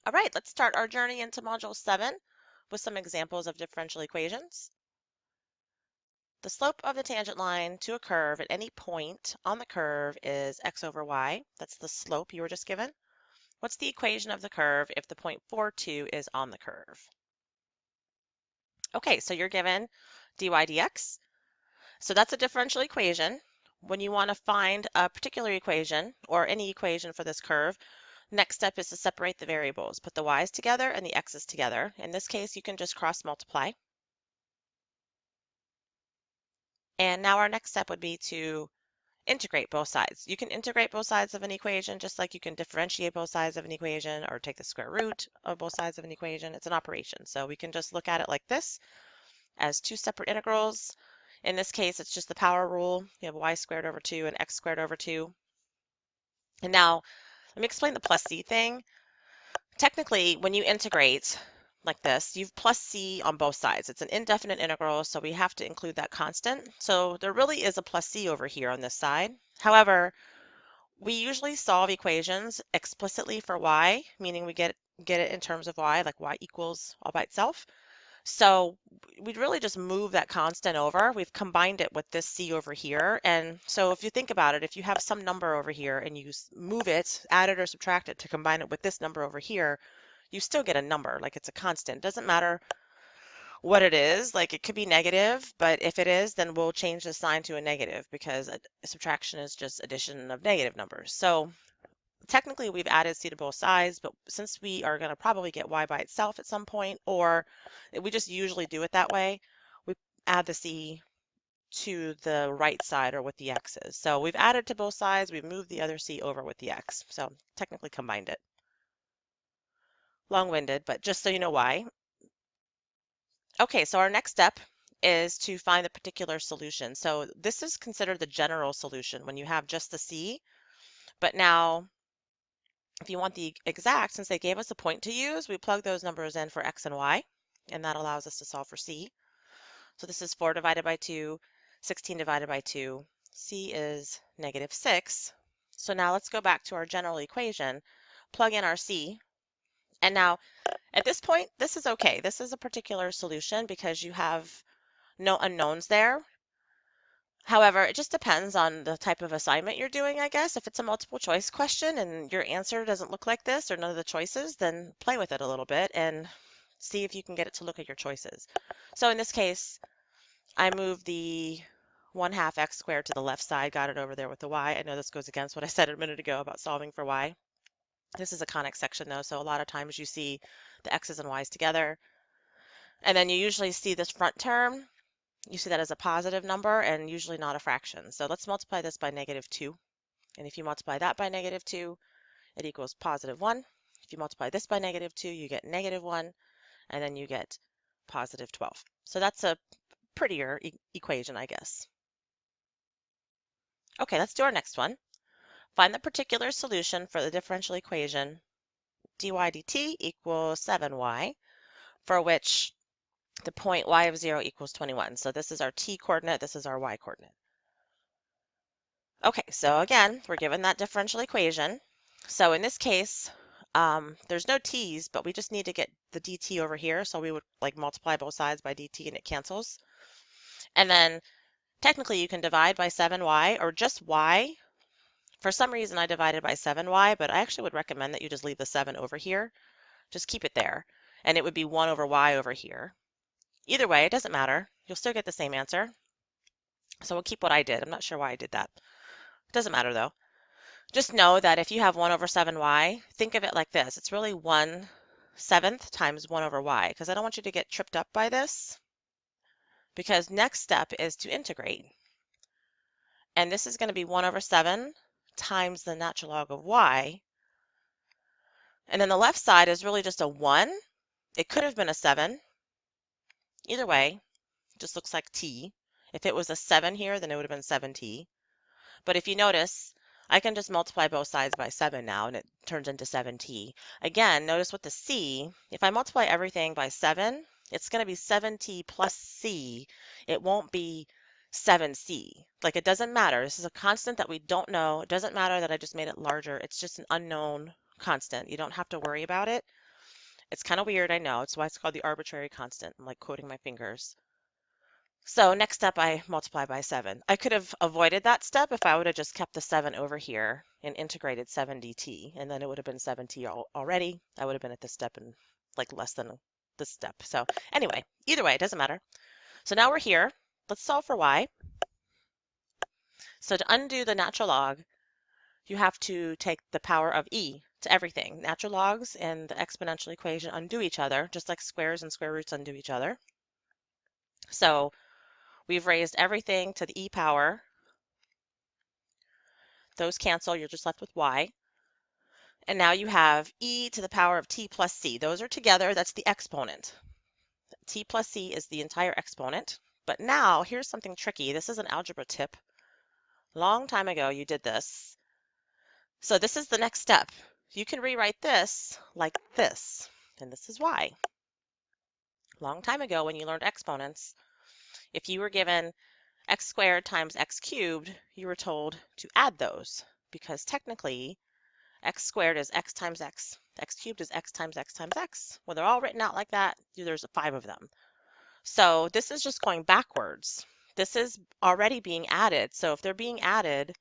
All right, let's start our journey into Module 7 with some examples of differential equations. The slope of the tangent line to a curve at any point on the curve is x over y. That's the slope you were just given. What's the equation of the curve if the point 4, 2 is on the curve? Okay, so you're given dy dx. So that's a differential equation. When you want to find a particular equation or any equation for this curve, next step is to separate the variables. Put the y's together and the x's together. In this case, you can just cross multiply. And now our next step would be to integrate both sides. You can integrate both sides of an equation just like you can differentiate both sides of an equation or take the square root of both sides of an equation. It's an operation. So we can just look at it like this as two separate integrals. In this case, it's just the power rule. You have y squared over 2 and x squared over 2. And now let me explain the plus c thing. Technically, when you integrate like this, you've plus c on both sides. It's an indefinite integral, so we have to include that constant. So there really is a plus c over here on this side. However, we usually solve equations explicitly for y, meaning we get it in terms of y, like y equals all by itself. So we'd really just move that constant over. We've combined it with this c over here. And so if you think about it, if you have some number over here and you move it, add it or subtract it to combine it with this number over here, you still get a number, like it's a constant. Doesn't matter what it is, like it could be negative, but if it is, then we'll change the sign to a negative because a subtraction is just addition of negative numbers. So technically we've added c to both sides, but since we are going to probably get y by itself at some point, or we just usually do it that way, we add the c to the right side or with the x's. So we've added to both sides, we've moved the other c over with the x. So technically combined it. Long-winded, but just so you know why. Okay, so our next step is to find the particular solution. So this is considered the general solution when you have just the c, but now if you want the exact, since they gave us a point to use, we plug those numbers in for x and y, and that allows us to solve for c. So this is 4 divided by 2, 16 divided by 2. C is -6. So now let's go back to our general equation, plug in our c, and now at this point, this is okay. This is a particular solution because you have no unknowns there. However, it just depends on the type of assignment you're doing, I guess. If it's a multiple choice question and your answer doesn't look like this or none of the choices, then play with it a little bit and see if you can get it to look at your choices. So in this case, I moved the 1/2 x squared to the left side, got it over there with the y. I know this goes against what I said a minute ago about solving for y. This is a conic section though, so a lot of times you see the x's and y's together. And then you usually see this front term. You see that as a positive number and usually not a fraction. So let's multiply this by -2. And if you multiply that by -2, it equals +1. If you multiply this by -2, you get -1, and then you get +12. So that's a prettier equation, I guess. Okay, let's do our next one. Find the particular solution for the differential equation dy dt equals 7y, for which the point y of 0 equals 21. So this is our t coordinate, this is our y coordinate. Okay, so again, we're given that differential equation. So in this case, there's no t's, but we just need to get the dt over here. So we would like multiply both sides by dt and it cancels. And then technically you can divide by 7y or just y. For some reason I divided by 7y, but I actually would recommend that you just leave the 7 over here. Just keep it there. And it would be 1 over y over here. Either way, it doesn't matter. You'll still get the same answer. So we'll keep what I did. I'm not sure why I did that. It doesn't matter though. Just know that if you have 1 over 7y, think of it like this. It's really 1/7 times 1 over y, because I don't want you to get tripped up by this, because next step is to integrate. And this is going to be 1 over 7 times the natural log of y. And then the left side is really just a 1. It could have been a 7. Either way, it just looks like t. If it was a 7 here, then it would have been 7t. But if you notice, I can just multiply both sides by 7 now, and it turns into 7t. Again, notice with the c, if I multiply everything by 7, it's going to be 7t plus c. It won't be 7c. Like, it doesn't matter. This is a constant that we don't know. It doesn't matter that I just made it larger. It's just an unknown constant. You don't have to worry about it. It's kind of weird, I know. It's why it's called the arbitrary constant. I'm like quoting my fingers. So next step, I multiply by 7. I could have avoided that step if I would have just kept the 7 over here and integrated 7 dt, and then it would have been 7t already. I would have been at this step in like less than this step. So anyway, either way, it doesn't matter. So now we're here. Let's solve for y. So to undo the natural log, you have to take the power of e to everything. Natural logs and the exponential equation undo each other, just like squares and square roots undo each other. So we've raised everything to the e power. Those cancel, you're just left with y. And now you have e to the power of t plus c. Those are together, that's the exponent. T plus c is the entire exponent. But now, here's something tricky. This is an algebra tip. Long time ago, you did this. So this is the next step. You can rewrite this like this, and this is why. Long time ago, when you learned exponents, if you were given x squared times x cubed, you were told to add those, because technically x squared is x times x, x cubed is x times x times x. When they're all written out like that, there's 5 of them. So this is just going backwards. This is already being added. So if they're being added,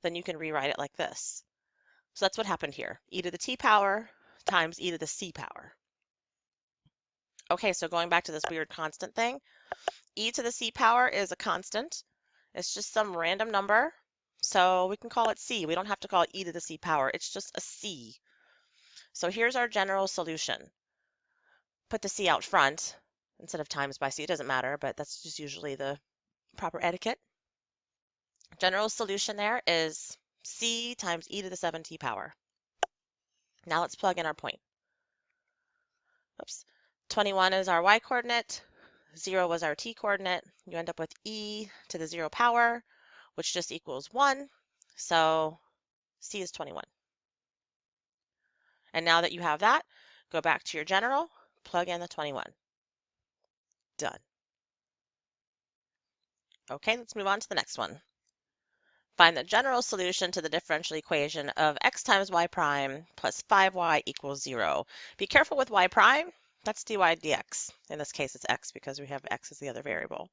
then you can rewrite it like this. So that's what happened here. E to the t power times e to the c power. Okay, so going back to this weird constant thing, e to the c power is a constant. It's just some random number. So we can call it c. We don't have to call it e to the c power. It's just a c. So here's our general solution. Put the c out front instead of times by c. It doesn't matter, but that's just usually the proper etiquette. General solution there is c times e to the 7t power. Now let's plug in our point. Oops. 21 is our y coordinate. 0 was our t coordinate. You end up with e to the 0 power, which just equals 1. So c is 21. And now that you have that, go back to your general, plug in the 21. Done. Okay, let's move on to the next one. Find the general solution to the differential equation of x times y prime plus 5y equals 0. Be careful with y prime. That's dy dx. In this case, it's x because we have x as the other variable.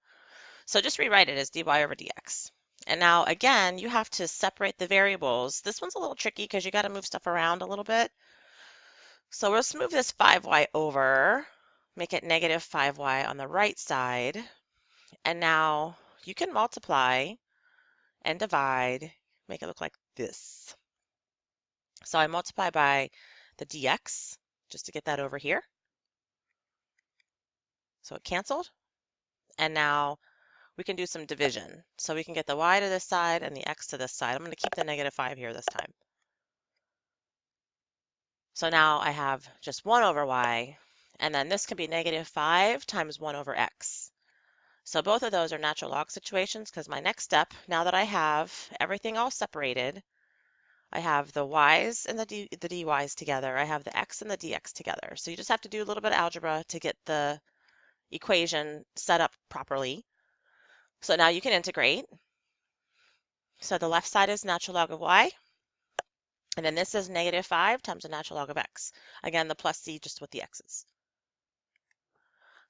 So just rewrite it as dy over dx. And now, again, you have to separate the variables. This one's a little tricky because you got to move stuff around a little bit. So let's move this 5y over, make it negative 5y on the right side. And now you can multiply and divide, make it look like this. So I multiply by the dx just to get that over here. So it canceled. And now we can do some division. So we can get the y to this side and the x to this side. I'm going to keep the negative 5 here this time. So now I have just 1 over y, and then this can be negative 5 times 1 over x. So both of those are natural log situations because my next step, now that I have everything all separated, I have the y's and the dy's together. I have the x and the dx together. So you just have to do a little bit of algebra to get the equation set up properly. So now you can integrate. So the left side is natural log of y. And then this is negative 5 times the natural log of x. Again, the plus c just with the x's.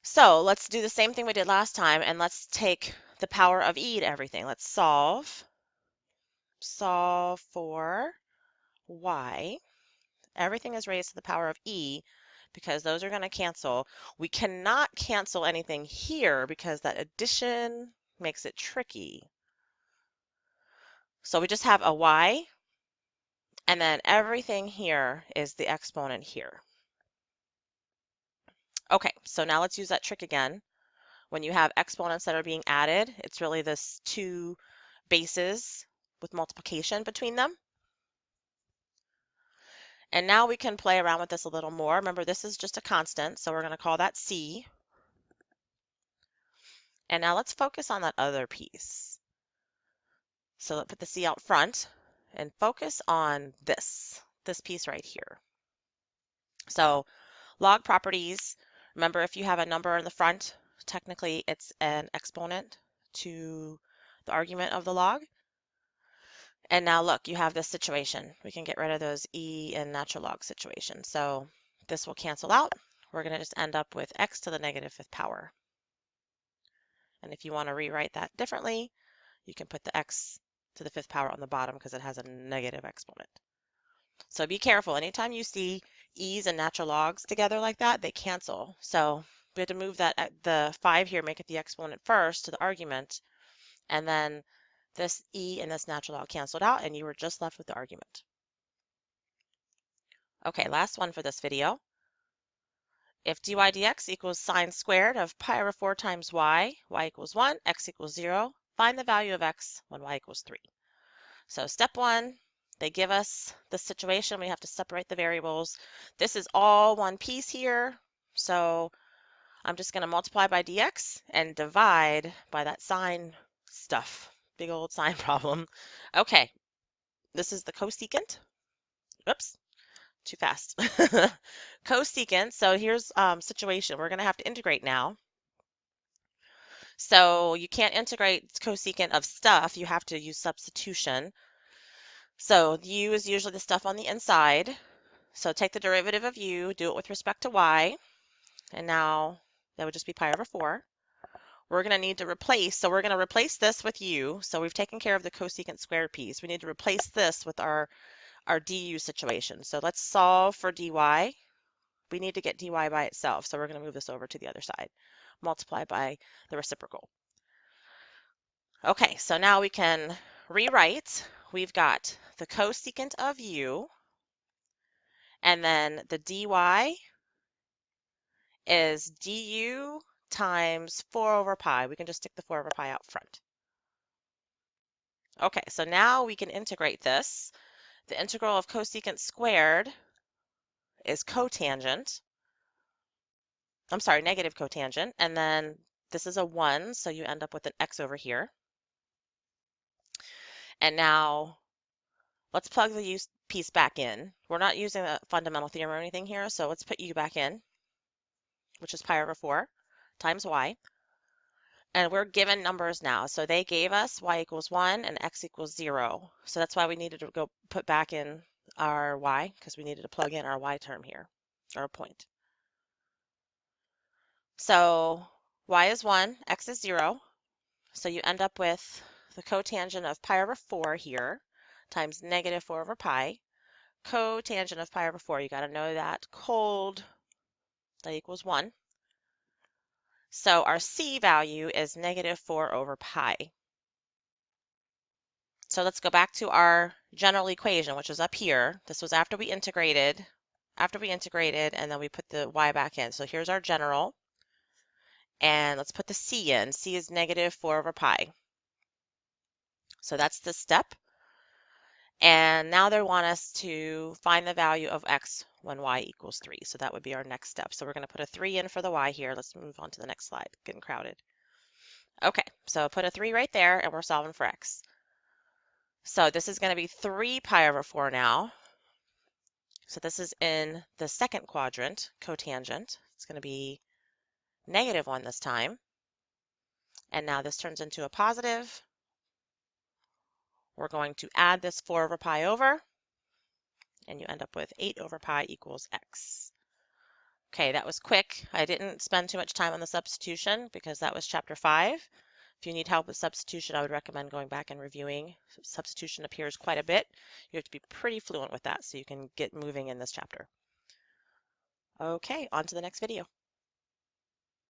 So let's do the same thing we did last time, and let's take the power of e to everything. Let's solve for y. Everything is raised to the power of e because those are going to cancel. We cannot cancel anything here because that addition makes it tricky. So we just have a y, and then everything here is the exponent here. Okay, so now let's use that trick again. When you have exponents that are being added, it's really this 2 bases with multiplication between them. And now we can play around with this a little more. Remember, this is just a constant, so we're going to call that c. And now let's focus on that other piece. So let's put the c out front and focus on this piece right here. So log properties, remember if you have a number in the front, technically it's an exponent to the argument of the log. And now look, you have this situation. We can get rid of those e and natural log situations. So this will cancel out. We're going to just end up with x to the negative fifth power. And if you want to rewrite that differently, you can put the x to the fifth power on the bottom because it has a negative exponent. So be careful. Anytime you see e's and natural logs together like that, they cancel. So we have to move that the 5 here, make it the exponent first to the argument, and then this e and this natural log canceled out, and you were just left with the argument. Okay, last one for this video. If dy dx equals sine squared of pi over 4 times y equals 1, x equals 0, find the value of x when y equals 3. So step 1, they give us the situation. We have to separate the variables. This is all one piece here. So I'm just going to multiply by dx and divide by that sine stuff. Big old sine problem. Okay, this is the cosecant. Oops, too fast. Cosecant. So here's situation. We're going to have to integrate now. So you can't integrate cosecant of stuff. You have to use substitution. So u is usually the stuff on the inside. So take the derivative of u, do it with respect to y, and now that would just be pi over 4. We're going to need to replace, so we're going to replace this with u. So we've taken care of the cosecant squared piece. We need to replace this with our du situation. So let's solve for dy. We need to get dy by itself, so we're going to move this over to the other side. Multiply by the reciprocal. Okay, so now we can rewrite. We've got the cosecant of u, and then the dy is du times 4 over pi. We can just stick the 4 over pi out front. Okay, so now we can integrate this. The integral of cosecant squared is cotangent. I'm sorry, negative cotangent. And then this is a 1, so you end up with an x over here. And now let's plug the u piece back in. We're not using a fundamental theorem or anything here, so let's put u back in, which is pi over 4 times y. And we're given numbers now. So they gave us y equals 1 and x equals 0. So that's why we needed to go put back in our y, because we needed to plug in our y term here, or a point. So y is 1, x is 0. So you end up with the cotangent of pi over 4 here times negative 4 over pi. Cotangent of pi over 4, you got to know that cold, that equals 1. So our c value is negative 4 over pi. So let's go back to our general equation, which is up here. This was after we integrated, and then we put the y back in. So here's our general, and let's put the c in. C is negative 4 over pi. So that's the step. And now they want us to find the value of x when y equals 3. So that would be our next step. So we're going to put a 3 in for the y here. Let's move on to the next slide. Getting crowded. Okay, so put a 3 right there, and we're solving for x. So this is going to be 3 pi over 4 now. So this is in the second quadrant, cotangent. It's going to be negative 1 this time. And now this turns into a positive. We're going to add this 4 over pi over, and you end up with 8 over pi equals x. Okay, that was quick. I didn't spend too much time on the substitution because that was chapter 5. If you need help with substitution, I would recommend going back and reviewing. Substitution appears quite a bit. You have to be pretty fluent with that so you can get moving in this chapter. Okay, on to the next video.